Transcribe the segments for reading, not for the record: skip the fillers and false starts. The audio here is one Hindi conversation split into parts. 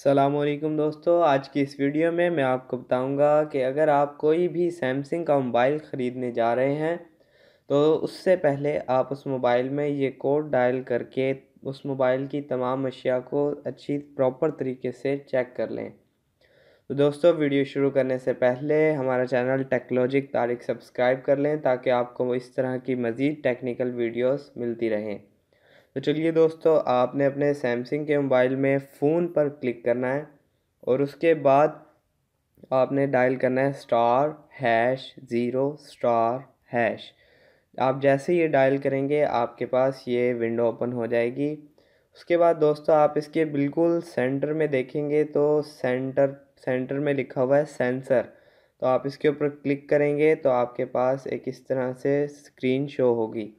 अस्सलामुअलैकुम दोस्तों, आज की इस वीडियो में मैं आपको बताऊंगा कि अगर आप कोई भी सैमसंग का मोबाइल ख़रीदने जा रहे हैं तो उससे पहले आप उस मोबाइल में ये कोड डायल करके उस मोबाइल की तमाम अशिया को अच्छी प्रॉपर तरीके से चेक कर लें। तो दोस्तों, वीडियो शुरू करने से पहले हमारा चैनल टेक्नोलॉजिक तारिक सब्सक्राइब कर लें ताकि आपको इस तरह की मज़ीद टेक्निकल वीडियोस मिलती रहें। तो चलिए दोस्तों, आपने अपने सैमसंग के मोबाइल में फ़ोन पर क्लिक करना है और उसके बाद आपने डायल करना है *#0*#। आप जैसे ये डायल करेंगे आपके पास ये विंडो ओपन हो जाएगी। उसके बाद दोस्तों, आप इसके बिल्कुल सेंटर में देखेंगे तो सेंटर सेंटर में लिखा हुआ है सेंसर। तो आप इसके ऊपर क्लिक करेंगे तो आपके पास एक इस तरह से स्क्रीन शो होगी।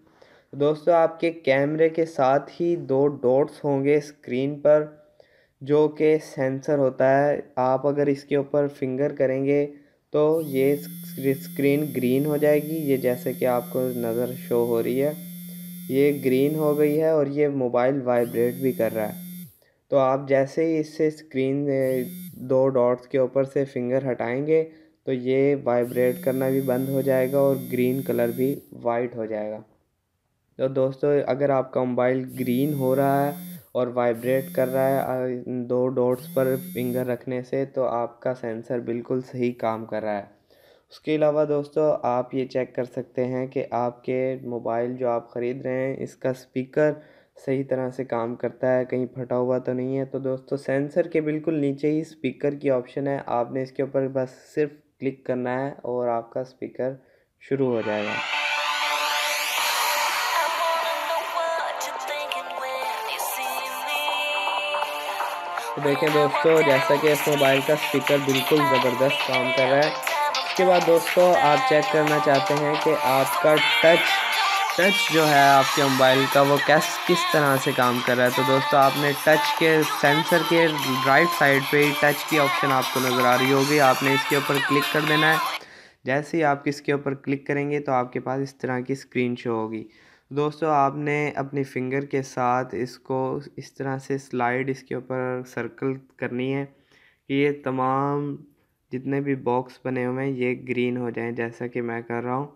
दोस्तों, आपके कैमरे के साथ ही दो डॉट्स होंगे स्क्रीन पर जो कि सेंसर होता है। आप अगर इसके ऊपर फिंगर करेंगे तो ये स्क्रीन ग्रीन हो जाएगी, ये जैसे कि आपको नज़र शो हो रही है, ये ग्रीन हो गई है और ये मोबाइल वाइब्रेट भी कर रहा है। तो आप जैसे ही इससे स्क्रीन दो डॉट्स के ऊपर से फिंगर हटाएंगे तो ये वाइब्रेट करना भी बंद हो जाएगा और ग्रीन कलर भी वाइट हो जाएगा। तो दोस्तों, अगर आपका मोबाइल ग्रीन हो रहा है और वाइब्रेट कर रहा है दो डॉट्स पर फिंगर रखने से, तो आपका सेंसर बिल्कुल सही काम कर रहा है। उसके अलावा दोस्तों, आप ये चेक कर सकते हैं कि आपके मोबाइल जो आप ख़रीद रहे हैं इसका स्पीकर सही तरह से काम करता है, कहीं फटा हुआ तो नहीं है। तो दोस्तों, सेंसर के बिल्कुल नीचे ही स्पीकर की ऑप्शन है, आपने इसके ऊपर बस सिर्फ क्लिक करना है और आपका स्पीकर शुरू हो जाएगा। तो देखें दोस्तों, जैसा कि इस मोबाइल का स्पीकर बिल्कुल ज़बरदस्त काम कर रहा है। उसके बाद दोस्तों, आप चेक करना चाहते हैं कि आपका टच जो है आपके मोबाइल का वो किस तरह से काम कर रहा है। तो दोस्तों, आपने टच के सेंसर के राइट साइड पे ही टच की ऑप्शन आपको नज़र आ रही होगी, आपने इसके ऊपर क्लिक कर देना है। जैसे ही आप इसके ऊपर क्लिक करेंगे तो आपके पास इस तरह की स्क्रीन शो होगी। दोस्तों, आपने अपनी फिंगर के साथ इसको इस तरह से स्लाइड इसके ऊपर सर्कल करनी है कि ये तमाम जितने भी बॉक्स बने हुए हैं ये ग्रीन हो जाएं, जैसा कि मैं कर रहा हूँ।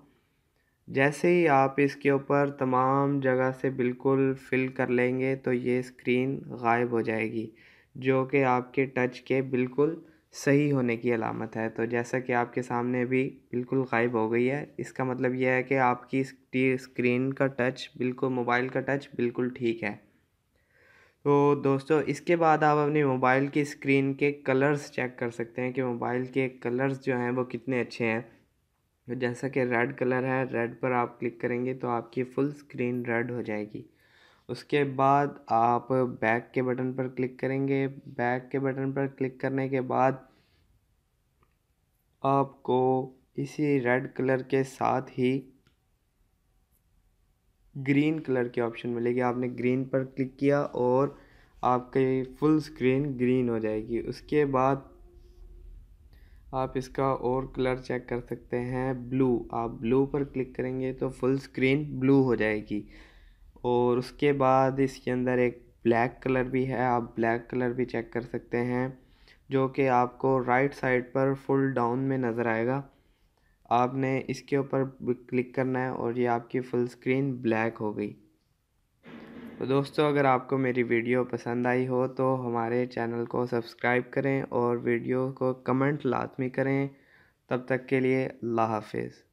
जैसे ही आप इसके ऊपर तमाम जगह से बिल्कुल फिल कर लेंगे तो ये स्क्रीन गायब हो जाएगी, जो कि आपके टच के बिल्कुल सही होने की अलामत है। तो जैसा कि आपके सामने भी बिल्कुल गायब हो गई है, इसका मतलब यह है कि आपकी स्क्रीन का टच बिल्कुल मोबाइल का टच बिल्कुल ठीक है। तो दोस्तों, इसके बाद आप अपने मोबाइल की स्क्रीन के कलर्स चेक कर सकते हैं कि मोबाइल के कलर्स जो हैं वो कितने अच्छे हैं। तो जैसा कि रेड कलर है, रेड पर आप क्लिक करेंगे तो आपकी फुल स्क्रीन रेड हो जाएगी। उसके बाद आप बैक के बटन पर क्लिक करेंगे। बैक के बटन पर क्लिक करने के बाद आपको इसी रेड कलर के साथ ही ग्रीन कलर की ऑप्शन मिलेगी। आपने ग्रीन पर क्लिक किया और आपकी फुल स्क्रीन ग्रीन हो जाएगी। उसके बाद आप इसका और कलर चेक कर सकते हैं, ब्लू। आप ब्लू पर क्लिक करेंगे तो फुल स्क्रीन ब्लू हो जाएगी। और उसके बाद इसके अंदर एक ब्लैक कलर भी है, आप ब्लैक कलर भी चेक कर सकते हैं, जो कि आपको राइट साइड पर फुल डाउन में नज़र आएगा। आपने इसके ऊपर क्लिक करना है और ये आपकी फुल स्क्रीन ब्लैक हो गई। तो दोस्तों, अगर आपको मेरी वीडियो पसंद आई हो तो हमारे चैनल को सब्सक्राइब करें और वीडियो को कमेंट लाजमी करें। तब तक के लिए अल्लाह हाफिज़।